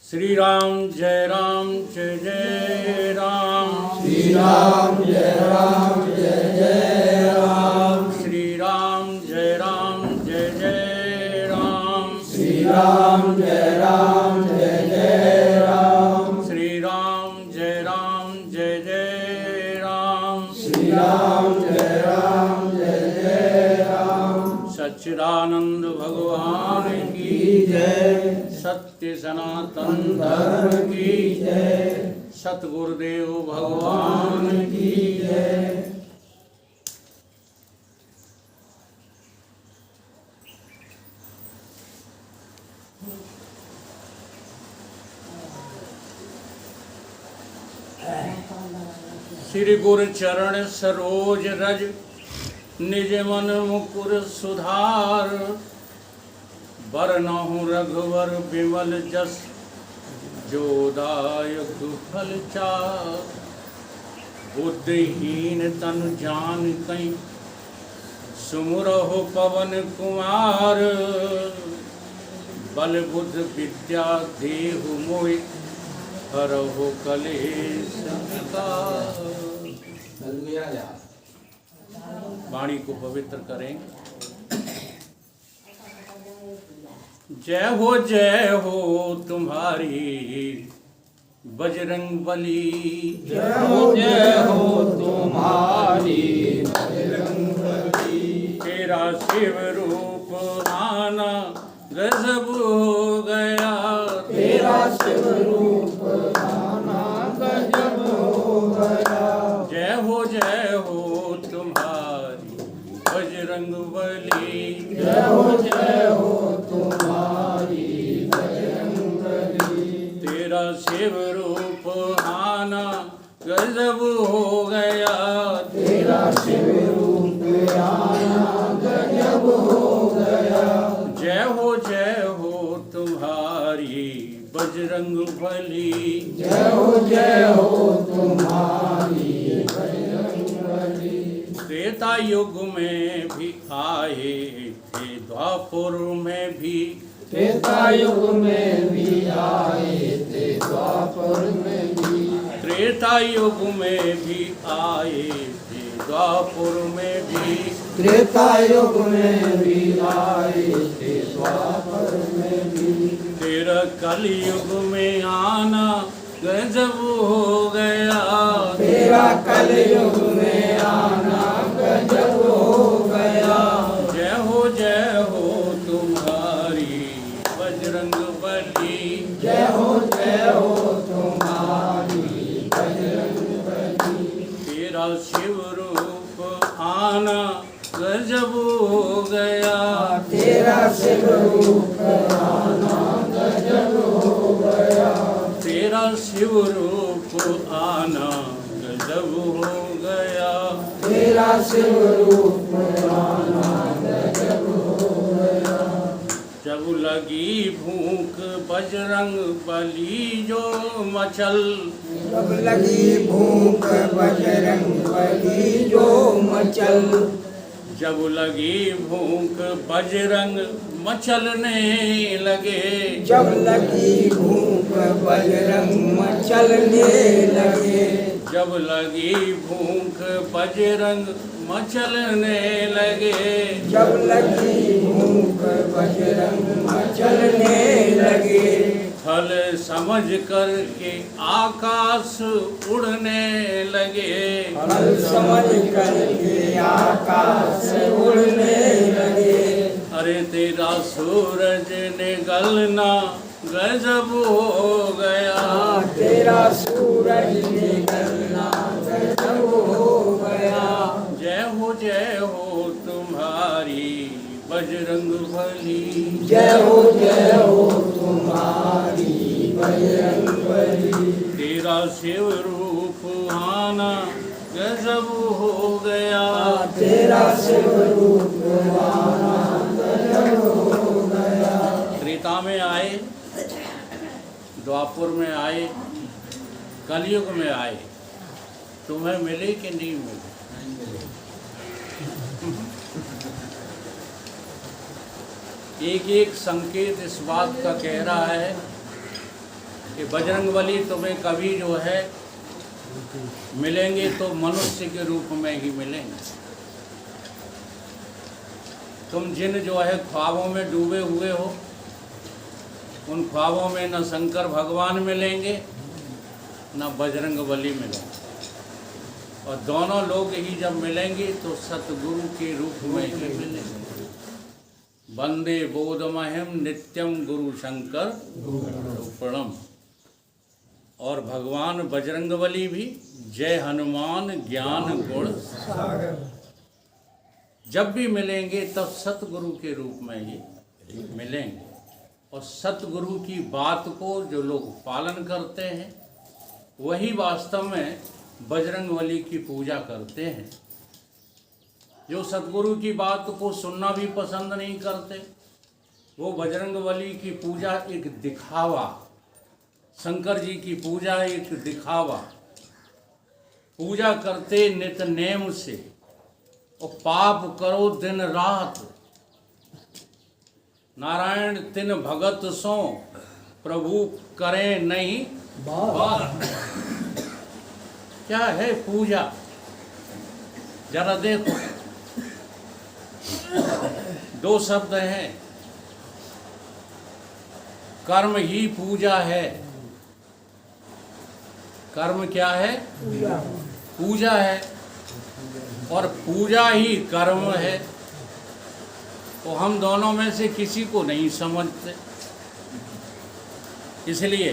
श्री राम जय जय राम। श्री राम जय जय राम। श्री राम जय जय राम। श्री राम जय जय राम। श्री राम जय जय राम। श्री राम जय जय राम। सच्चिदानंद भगवान की जय। सत्य सनातन धर्म की जय। सतगुरुदेव भगवान की जय। श्री गुरु चरण सरोज रज निज मन मुकुर सुधार। बरनहु रघुवर विमल जस जो दायक फल चार। बुद्धिहीन तन जान कई सुमुरहु पवन कुमार। बल बुद्ध विद्या देहु मोहि हरहु कलेश विकार। वाणी को पवित्र करें। जय हो तुम्हारी बजरंग बली। जय हो तुम्हारी बजरंग बली। तेरा शिव रूप आना गजब हो गया। तेरा शिव रूप आना गजब हो गया। जय हो तुम्हारी बजरंग बली। जय हो तुम्हारी बजरंग बली। तेरा शिव रूप आना गजब हो गया। तेरा शिव रूप आना गजब हो गया। जय हो तुम्हारी बजरंग बली। जय हो तुम्हारी बजरंग बली। त्रेता युग में भी आए थे, द्वापर में भी। त्रेता युग में भी आए थे, द्वापर में भी। त्रेता युग में भी आए थे, द्वापर में भी। त्रेता युग में भी आए थे, द्वापर में भी। तेरा कलयुग में आना गजब हो गया। तेरा कलयुग में आना गजब हो गया। जय हो तुम्हारी बजरंग बली। जय हो तुम्हारी बजरंग बली। तेरा शिव रूप आना गजब हो गया। तेरा शिव रूप आना गजब हो गया। तेरा शिव रूप आना गजब हो गया। तेरा शिव रूप आना गजब हो गया। जब लगी भूख बजरंग बली जो मचल। जब लगी भूख बजरंग बली जो मचल। जब लगी भूख बजरंग मचलने लगे। जब लगी भूख बजरंग मचलने लगे। जब लगी भूख बजरंग मचलने लगे। जब लगी भूख बजरंग मचलने लगे। फल समझ कर के आकाश उड़ने लगे। फल समझ कर के आकाश उड़ने लगे। अरे तेरा सूरज निकलना गजब हो गया। तेरा सूरज निकलना गजब हो गया। जय हो तुम्हारी बजरंग बली। जय हो तुम्हारी बजरंग बली। तेरा शिव रूप आना गजब हो गया। तेरा शिव रूप आना गजब हो गया। त्रेता में आए, द्वापर में आए, कलयुग में आए, तुम्हें मिले कि नहीं मिले? एक एक संकेत इस बात का कह रहा है कि बजरंगबली तुम्हें कभी जो है मिलेंगे तो मनुष्य के रूप में ही मिलेंगे। तुम जिन जो है ख्वाबों में डूबे हुए हो, उन ख्वाबों में न शंकर भगवान मिलेंगे न बजरंगबली मिलेंगे, और दोनों लोग ही जब मिलेंगे तो सतगुरु के रूप में ही मिलेंगे। वंदे बोधमहम नित्यम गुरु शंकर प्रणम। और भगवान बजरंगबली भी जय हनुमान ज्ञान गुण सागर, जब भी मिलेंगे तब सतगुरु के रूप में ही मिलेंगे। और सतगुरु की बात को जो लोग पालन करते हैं वही वास्तव में बजरंगबली की पूजा करते हैं। जो सतगुरु की बात को सुनना भी पसंद नहीं करते, वो बजरंगबली की पूजा एक दिखावा, शंकर जी की पूजा एक दिखावा, पूजा करते नित नेम से और पाप करो दिन रात, नारायण तिन भगत सो प्रभु करें नहीं बात। क्या है पूजा? जरा देखो, दो शब्द हैं, कर्म ही पूजा है। कर्म क्या है? पूजा है। और पूजा ही कर्म है। तो हम दोनों में से किसी को नहीं समझते, इसलिए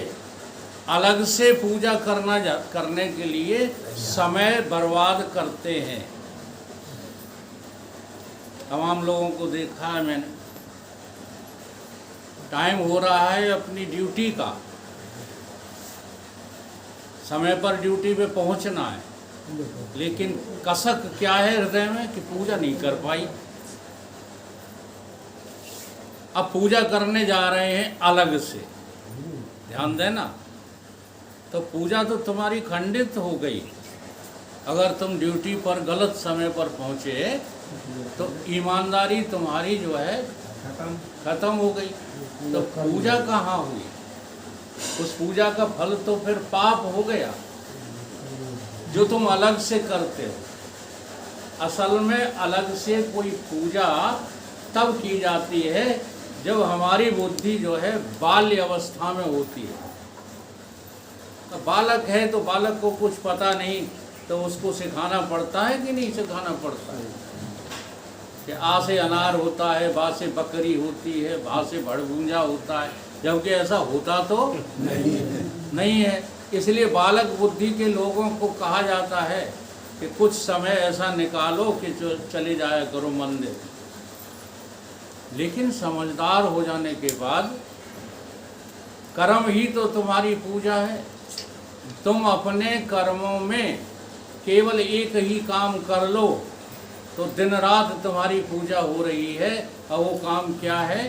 अलग से पूजा करने के लिए समय बर्बाद करते हैं। तमाम लोगों को देखा है मैंने, टाइम हो रहा है अपनी ड्यूटी का, समय पर ड्यूटी पे पहुंचना है, लेकिन कसक क्या है हृदय में कि पूजा नहीं कर पाई। अब पूजा करने जा रहे हैं अलग से, ध्यान देना। तो पूजा तो तुम्हारी खंडित हो गई। अगर तुम ड्यूटी पर गलत समय पर पहुंचे तो ईमानदारी तुम्हारी जो है खत्म हो गई। तो पूजा कहाँ हुई? उस पूजा का फल तो फिर पाप हो गया जो तुम अलग से करते हो। असल में अलग से कोई पूजा तब की जाती है जब हमारी बुद्धि जो है बाल्य अवस्था में होती है। तो बालक है तो बालक को कुछ पता नहीं, तो उसको सिखाना पड़ता है कि नहीं सिखाना पड़ता है कि आ से अनार होता है, बा से बकरी होती है, भा से भड़भूंजा होता है, जबकि ऐसा होता तो नहीं है। इसलिए बालक बुद्धि के लोगों को कहा जाता है कि कुछ समय ऐसा निकालो कि चले जाया करो मंदिर। लेकिन समझदार हो जाने के बाद कर्म ही तो तुम्हारी पूजा है। तुम अपने कर्मों में केवल एक ही काम कर लो तो दिन रात तुम्हारी पूजा हो रही है। और वो काम क्या है?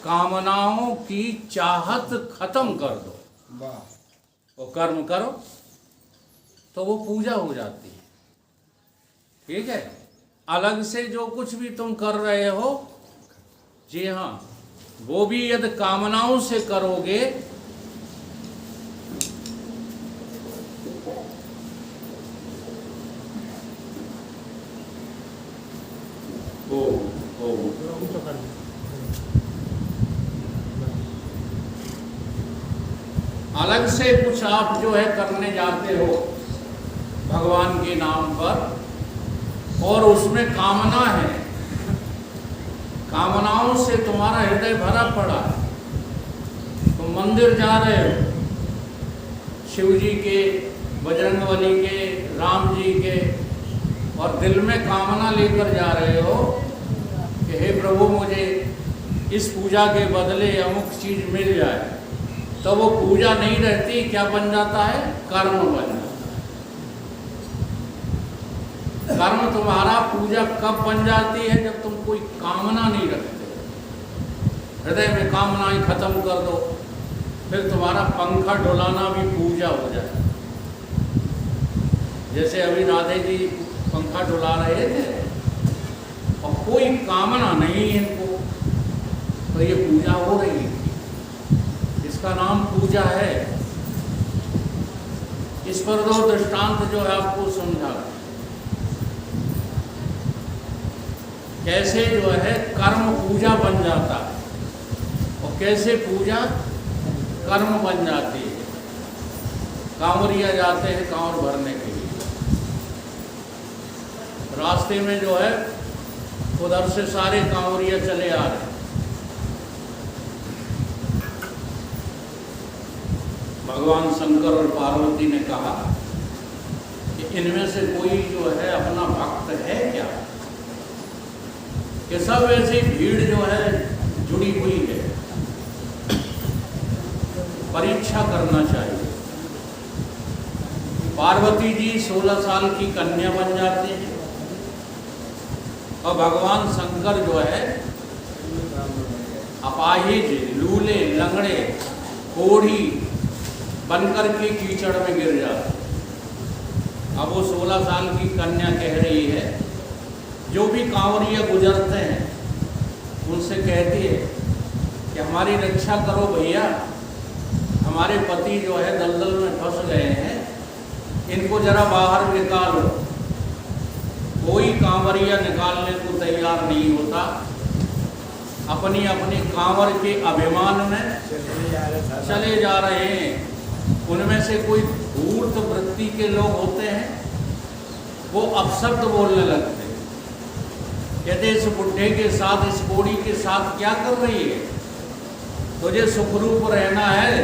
कामनाओं की चाहत खत्म कर दो, वो कर्म करो तो वो पूजा हो जाती है। ठीक है? अलग से जो कुछ भी तुम कर रहे हो, जी हाँ, वो भी यदि कामनाओं से करोगे अलग से कुछ आप जो है करने जाते हो भगवान के नाम पर, और उसमें कामना है, कामनाओं से तुम्हारा हृदय भरा पड़ा है। तुम मंदिर जा रहे हो, शिव जी के, बजरंगबली के, राम जी के, और दिल में कामना लेकर जा रहे हो कि हे प्रभु मुझे इस पूजा के बदले अमुक चीज मिल जाए, तो वो पूजा नहीं रहती, क्या बन जाता है? कर्म बन जाता है। कर्म तुम्हारा पूजा कब बन जाती है? जब तुम कोई कामना नहीं रखते, हृदय में कामनाएं खत्म कर दो, फिर तुम्हारा पंखा डुलाना भी पूजा हो जाए। जैसे अभी राधे जी पंखा डुला रहे थे और कोई कामना नहीं इनको, तो ये पूजा हो रही है, इसका नाम पूजा है। इस पर दो दृष्टांत जो है आपको समझा, कैसे जो है कर्म पूजा बन जाता है और कैसे पूजा कर्म बन जाती है। कांवरिया जाते हैं कांवर भरने के लिए, रास्ते में जो है उधर से सारे कांवरिया चले आ रहे हैं। भगवान शंकर और पार्वती ने कहा कि इनमें से कोई जो है अपना भक्त है क्या, कि सब ऐसी भीड़ जो है जुड़ी हुई है, परीक्षा करना चाहिए। पार्वती जी 16 साल की कन्या बन जाती है और भगवान शंकर जो है अपाहिज, लूले, लंगड़े, कोढ़ी बनकर के कीचड़ में गिर जाते। अब वो 16 साल की कन्या कह रही है, जो भी कांवरिया गुजरते हैं उनसे कहती है कि हमारी रक्षा करो भैया, हमारे पति जो है दलदल में फंस गए हैं, इनको जरा बाहर निकालो। कोई कांवरिया निकालने को तैयार नहीं होता, अपनी अपनी कांवर के अभिमान में चले जा रहे हैं। उनमें से कोई धूर्त वृत्ति के लोग होते हैं, वो अपशब्द बोलने लगते हैं, कहते इस बुढ़े के साथ, इस कोड़ी के साथ क्या कर रही है, तुझे सुखरूप रहना है,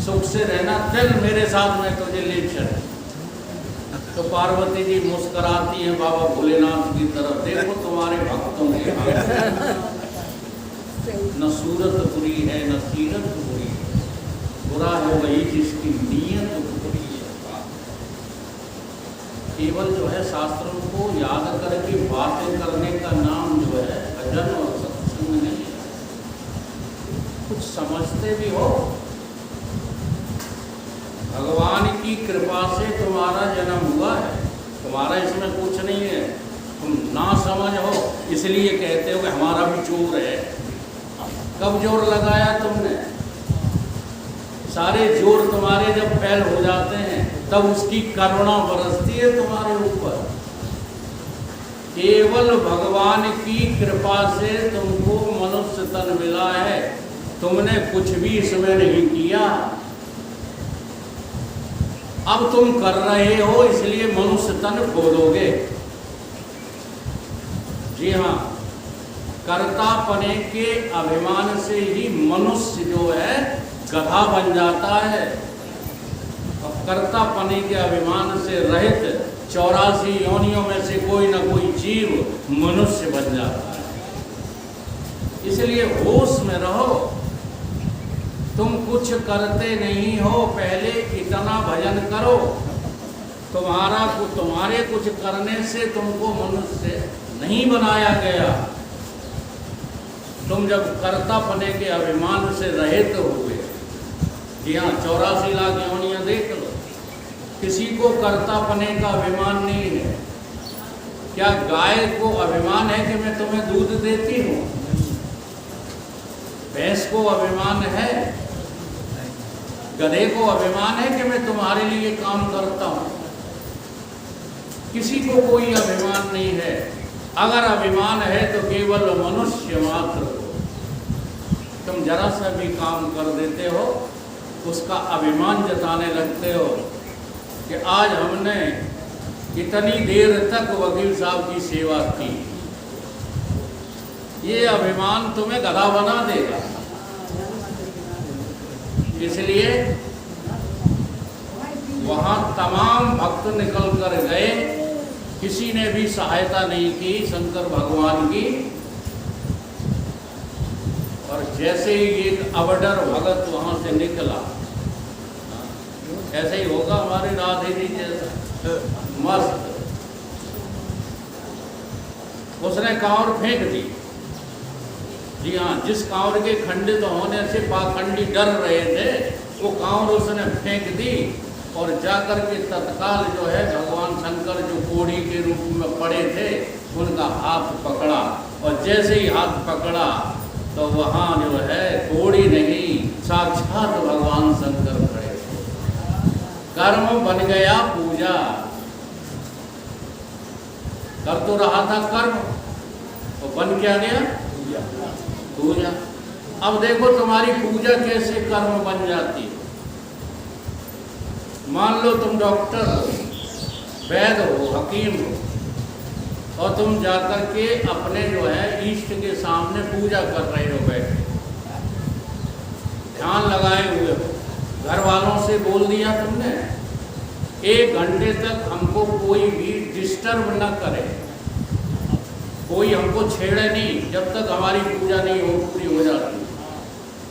सुख से रहना, चल मेरे साथ में तुझे ले चल। तो पार्वती जी मुस्कुराती हैं बाबा भोलेनाथ की तरफ, देखो तुम्हारे भक्तों के हाथ न सूरत बुरी है न सीरत बुरी है, बुरा है वही जिसकी नीयत बुरी है। केवल जो है शास्त्रों को याद करके बातें करने का नाम जो है भजन और सत्संग नहीं है। कुछ समझते भी हो, भगवान की कृपा से तुम्हारा जन्म हुआ है, तुम्हारा इसमें कुछ नहीं है। तुम ना समझ हो इसलिए कहते हो कि हमारा भी जोर है। कब जोर लगाया तुमने? सारे जोर तुम्हारे जब फैल हो जाते हैं तब उसकी करुणा बरसती है तुम्हारे ऊपर। केवल भगवान की कृपा से तुमको मनुष्य तन मिला है, तुमने कुछ भी इसमें नहीं किया। अब तुम कर रहे हो इसलिए मनुष्य तन खोलोगे। जी हाँ, कर्तापने के अभिमान से ही मनुष्य जो है गधा बन जाता है, और कर्तापने के अभिमान से रहित 84 योनियों में से कोई न कोई जीव मनुष्य बन जाता है। इसलिए होश में रहो। तुम कुछ करते नहीं हो, पहले इतना भजन करो। तुम्हारे कुछ करने से तुमको मनुष्य नहीं बनाया गया। तुम जब कर्तापने के अभिमान से रहित हुए, कि हाँ 84 लाख योनियां देख लो, किसी को कर्तापने का अभिमान नहीं है। क्या गाय को अभिमान है कि मैं तुम्हें दूध देती हूँ? भैंस को अभिमान है? गधे को अभिमान है कि मैं तुम्हारे लिए काम करता हूँ? किसी को कोई अभिमान नहीं है। अगर अभिमान है तो केवल मनुष्य मात्र को। तुम जरा सा भी काम कर देते हो, उसका अभिमान जताने लगते हो कि आज हमने इतनी देर तक वकील साहब की सेवा की। ये अभिमान तुम्हें गधा बना देगा। इसलिए वहाँ तमाम भक्त निकल कर गए, किसी ने भी सहायता नहीं की शंकर भगवान की। और जैसे ही एक अवडर भगत वहाँ से निकला, ऐसे ही होगा हमारे राधे जी जैसा मस्त, उसने कांवर फेंक दी। जी हाँ, जिस कांवर के खंडित होने से पाखंडी डर रहे थे, वो कांवर उसने फेंक दी और जाकर के तत्काल जो है भगवान शंकर जो कोढ़ी के रूप में पड़े थे, उनका हाथ पकड़ा। और जैसे ही हाथ पकड़ा, तो वहाँ जो है थोड़ी नहीं, साक्षात भगवान शंकर खड़े। कर्म बन गया पूजा। कर तो रहा था कर्म, तो बन क्या गया? पूजा। अब देखो तुम्हारी पूजा कैसे कर्म बन जाती है। मान लो तुम डॉक्टर हो, वैद्य हो, हकीम हो, और तुम जाकर के अपने जो है इष्ट के सामने पूजा कर रहे हो, बैठे ध्यान लगाए हुए हो। घर वालों से बोल दिया तुमने 1 घंटे तक हमको कोई भी डिस्टर्ब न करे, कोई हमको छेड़े नहीं जब तक हमारी पूजा नहीं हो पूरी हो जाती।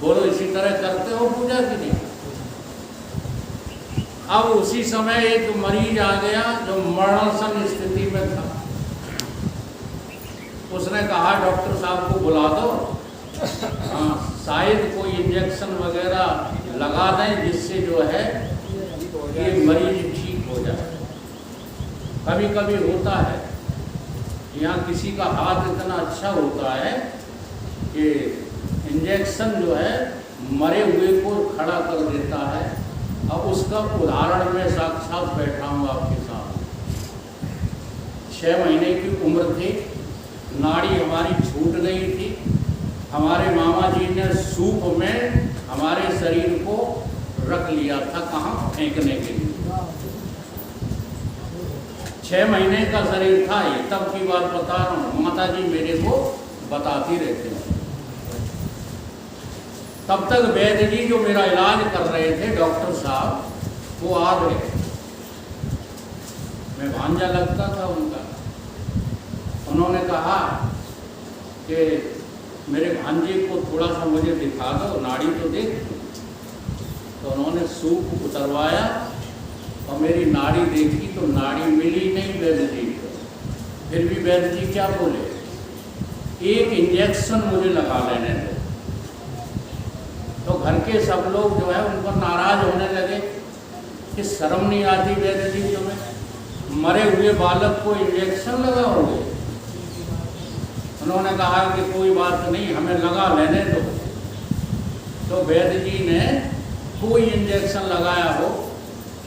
बोलो इसी तरह करते हो पूजा की नहीं? अब उसी समय एक मरीज आ गया जो मरणासन स्थिति में था। उसने कहा डॉक्टर साहब को बुला दो, हाँ शायद कोई इंजेक्शन वगैरह लगा दें जिससे जो है ये मरीज ठीक हो जाए। कभी कभी होता है, यहाँ किसी का हाथ इतना अच्छा होता है कि इंजेक्शन जो है मरे हुए को खड़ा कर देता है। अब उसका उदाहरण मैं साक्षात बैठा हूँ आपके साथ। 6 महीने की उम्र थी, नाड़ी हमारी छूट गई थी। हमारे मामा जी ने सूप में हमारे शरीर को रख लिया था, कहाँ? फेंकने के लिए। 6 महीने का शरीर था ये, तब की बात बता रहा हूँ। माता जी मेरे को बताती रहते हैं। तब तक वैद्य जी जो मेरा इलाज कर रहे थे, डॉक्टर साहब, वो आ गए। मैं भांजा लगता था उनका। उन्होंने कहा कि मेरे भांजे को थोड़ा सा मुझे दिखा दो, नाड़ी तो देख। तो उन्होंने सूप उतरवाया और मेरी नाड़ी देखी तो नाड़ी मिली नहीं वैद्य जी को। फिर भी वैद्य जी क्या बोले, 1 इंजेक्शन मुझे लगा लेने दो। तो घर के सब लोग जो है उन पर नाराज होने लगे कि शर्म नहीं आती वैद्य जी तुम्हें, मरे हुए बालक को इंजेक्शन लगाओगे? उन्होंने कहा कि कोई बात नहीं, हमें लगा लेने दो। तो वैद्य जी ने कोई इंजेक्शन लगाया हो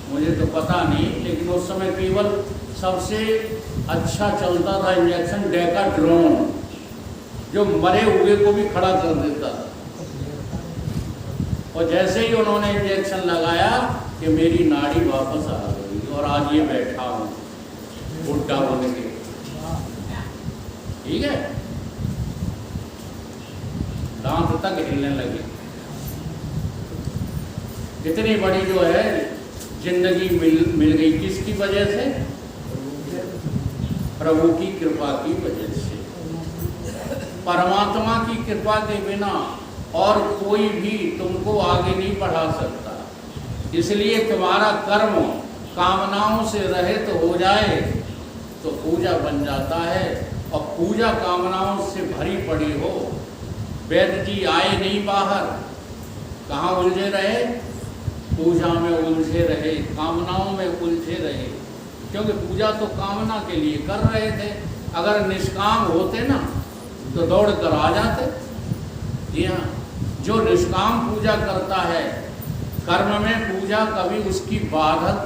मुझे तो पता नहीं, लेकिन उस समय केवल सबसे अच्छा चलता था इंजेक्शन डेकाड्रोन, जो मरे हुए को भी खड़ा कर देता था। और जैसे ही उन्होंने इंजेक्शन लगाया कि मेरी नाड़ी वापस आ गई और आज ये बैठा हूँ बुढ़ा होने के। ठीक है, दांत तक हिलने लगे। इतनी बड़ी जो है जिंदगी मिल गई, किसकी वजह से? प्रभु की कृपा की वजह से। परमात्मा की कृपा के बिना और कोई भी तुमको आगे नहीं बढ़ा सकता। इसलिए तुम्हारा कर्म कामनाओं से रहित हो जाए तो पूजा बन जाता है, और पूजा कामनाओं से भरी पड़ी हो। वैद्य जी आए नहीं बाहर, कहाँ उलझे रहे? पूजा में उलझे रहे, कामनाओं में उलझे रहे, क्योंकि पूजा तो कामना के लिए कर रहे थे। अगर निष्काम होते ना तो दौड़ कर आ जाते। जी हाँ, जो निष्काम पूजा करता है, कर्म में पूजा कभी उसकी बाधक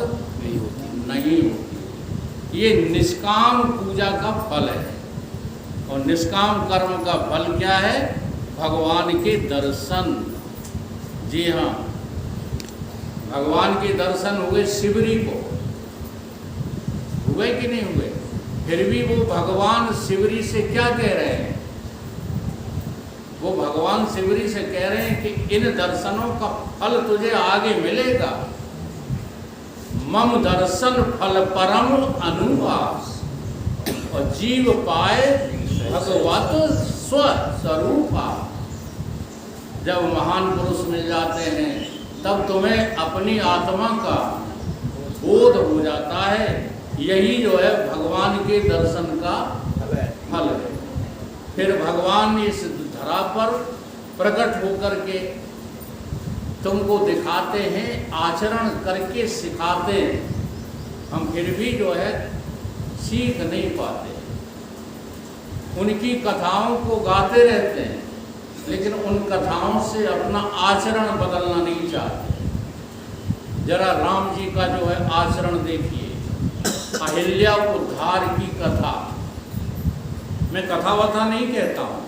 नहीं होती। ये निष्काम पूजा का फल है। और निष्काम कर्म का फल क्या है? भगवान के दर्शन। जी हाँ, भगवान के दर्शन हुए शिवरी को, हुए कि नहीं हुए? फिर भी वो भगवान शिवरी से क्या कह रहे हैं? वो भगवान शिवरी से कह रहे हैं कि इन दर्शनों का फल तुझे आगे मिलेगा। मम दर्शन फल परम अनुवास, और जीव पाए भगवत स्वरूपा। जब महान पुरुष मिल जाते हैं तब तुम्हें अपनी आत्मा का बोध हो जाता है। यही जो है भगवान के दर्शन का फल है। फिर भगवान इस धरा पर प्रकट होकर के तुमको दिखाते हैं, आचरण करके सिखाते हैं। हम फिर भी जो है सीख नहीं पाते। उनकी कथाओं को गाते रहते हैं, लेकिन उन कथाओं से अपना आचरण बदलना नहीं चाहते। जरा राम जी का जो है आचरण देखिए। अहिल्या उद्धार की कथा, मैं कथा वथा नहीं कहता हूँ,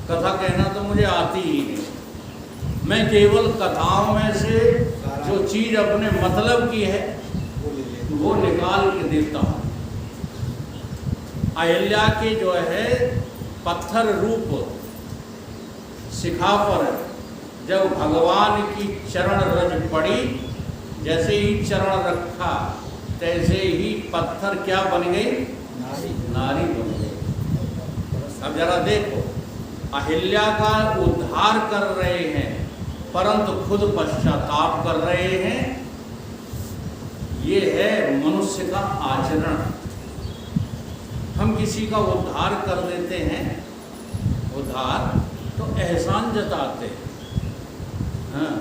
कथा कहना तो मुझे आती ही नहीं। मैं केवल कथाओं में से जो चीज़ अपने मतलब की है वो निकाल के देता हूँ। अहिल्या के जो है पत्थर रूप शिखा पर जब भगवान की चरण रज पड़ी, जैसे ही चरण रखा तैसे ही पत्थर क्या बन गई? नारी बन गई। अब जरा देखो, अहिल्या का उद्धार कर रहे हैं परंतु खुद पश्चाताप कर रहे हैं। ये है मनुष्य का आचरण। हम किसी का उद्धार कर देते हैं, उद्धार तो एहसान जताते हैं। हाँ,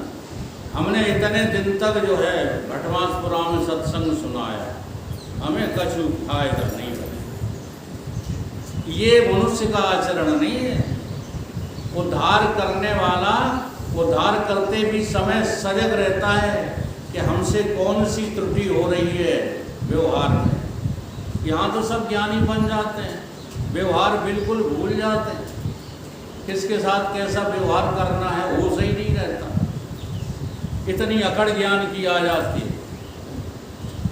हमने इतने दिन तक जो है भटमासपुरा में सत्संग सुनाया, हमें कछु फायदा नहीं बने। ये मनुष्य का आचरण नहीं है। उद्धार करने वाला उद्धार करते भी समय सजग रहता है कि हमसे कौन सी त्रुटि हो रही है व्यवहार में। यहाँ तो सब ज्ञानी बन जाते हैं, व्यवहार बिल्कुल भूल जाते हैं। किसके साथ कैसा व्यवहार करना है वो सही नहीं रहता। इतनी अकड़ ज्ञान की आ जाती है।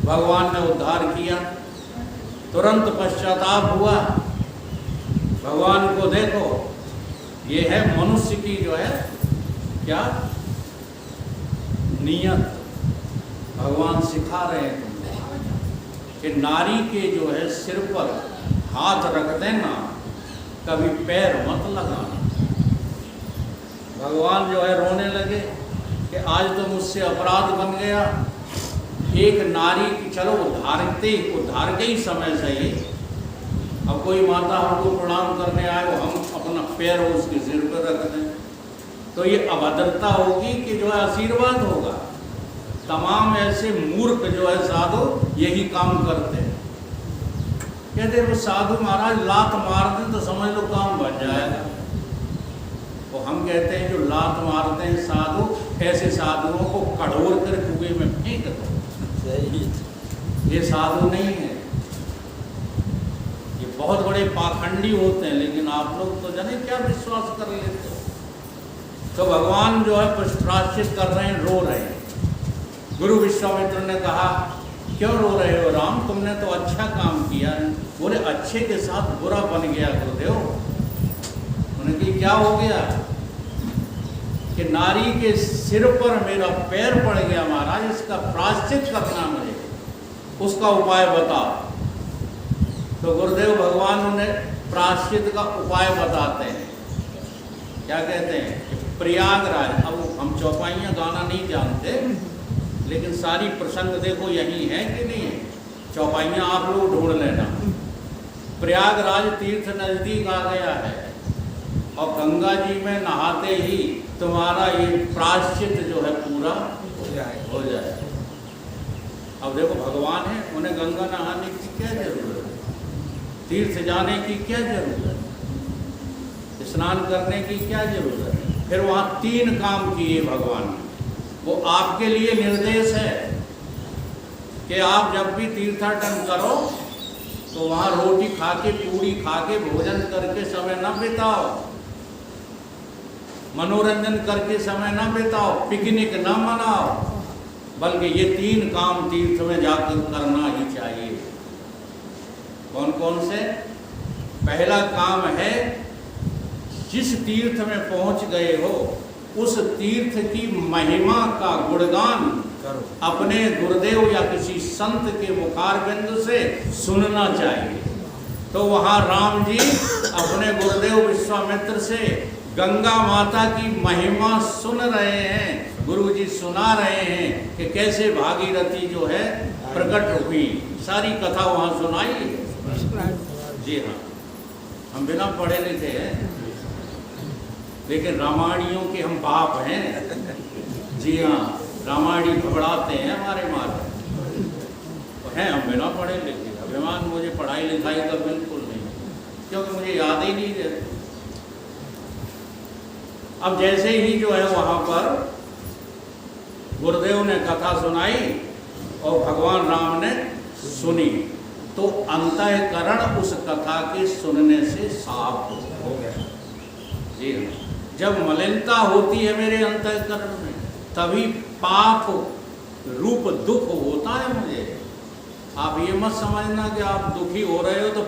भगवान ने उद्धार किया, तुरंत पश्चाताप हुआ। भगवान को देखो, ये है मनुष्य की जो है क्या नियत। भगवान सिखा रहे हैं तुमको कि नारी के जो है सिर पर हाथ रख देना, कभी पैर मत लगाना। भगवान जो है रोने लगे कि आज तो मुझसे अपराध बन गया। एक नारी की, चलो उद्धार के ही समय से ही, अब कोई माता हमको प्रणाम करने आए वो हम अपना पैर उसके सिर पर रख दें तो ये अभद्रता होगी कि जो है आशीर्वाद होगा। तमाम ऐसे मूर्ख जो है साधु यही काम करते हैं। कहते वो साधु महाराज लात मार दें तो समझ लो काम बन जाएगा। तो हम कहते हैं जो लात मारते हैं साधु, ऐसे साधुओं को कड़ोर कर कुएं में फेंक दो। ये साधु नहीं है, ये बहुत बड़े पाखंडी होते हैं। लेकिन आप लोग तो जाने क्या विश्वास कर लेते हो। तो भगवान जो है प्रायश्चित कर रहे हैं, रो रहे हैं। गुरु विश्वामित्र ने कहा क्यों रो रहे हो राम, तुमने तो अच्छा काम किया। बोले अच्छे के साथ बुरा बन गया गुरुदेव। उन्होंने कहा क्या हो गया? कि नारी के सिर पर मेरा पैर पड़ गया महाराज, इसका प्रायश्चित करना मुझे, उसका उपाय बताओ। तो गुरुदेव भगवान उन्हें प्रायश्चित का उपाय बताते हैं। क्या कहते हैं? प्रयागराज, अब हम चौपाइयाँ गाना नहीं जानते, लेकिन सारी प्रसंग देखो यही है कि नहीं है। चौपाइयाँ आप लोग ढूंढ लेना। प्रयागराज तीर्थ नज़दीक आ गया है और गंगा जी में नहाते ही तुम्हारा ये प्रायश्चित जो है पूरा हो जाए। अब देखो भगवान है, उन्हें गंगा नहाने की क्या जरूरत है? तीर्थ जाने की क्या जरूरत है? स्नान करने की क्या जरूरत है? फिर वहाँ 3 काम किए भगवान ने। वो आपके लिए निर्देश है कि आप जब भी तीर्थाटन करो तो वहाँ रोटी खा के, पूड़ी खा के, भोजन करके समय न बिताओ, मनोरंजन करके समय न बिताओ, पिकनिक न मनाओ, बल्कि ये 3 काम तीर्थ में जाकर करना ही चाहिए। कौन कौन से? पहला काम है, जिस तीर्थ में पहुंच गए हो उस तीर्थ की महिमा का गुणगान अपने गुरुदेव या किसी संत के मुखारबिंद से सुनना चाहिए। तो वहाँ राम जी अपने गुरुदेव विश्वामित्र से गंगा माता की महिमा सुन रहे हैं, गुरु जी सुना रहे हैं कि कैसे भागीरथी जो है प्रकट हुई। सारी कथा वहाँ सुनाई। जी हाँ, हम बिना पढ़े लिखे हैं, लेकिन रामायणियों के हम बाप हैं। जी हाँ, रामायणी घबराते हैं हमारे मारे, तो हैं हम बिना पढ़े लिखे। अभिमान मुझे पढ़ाई लिखाई का बिल्कुल नहीं, क्योंकि मुझे याद ही नहीं रहती। अब जैसे ही जो है वहाँ पर गुरुदेव ने कथा सुनाई और भगवान राम ने सुनी, तो अंतःकरण उस कथा के सुनने से साफ हो गया। जी हाँ, जब मलिनता होती है मेरे अंतःकरण में, तभी पाप रूप दुख होता है मुझे। आप ये मत समझना कि आप दुखी हो रहे हो तो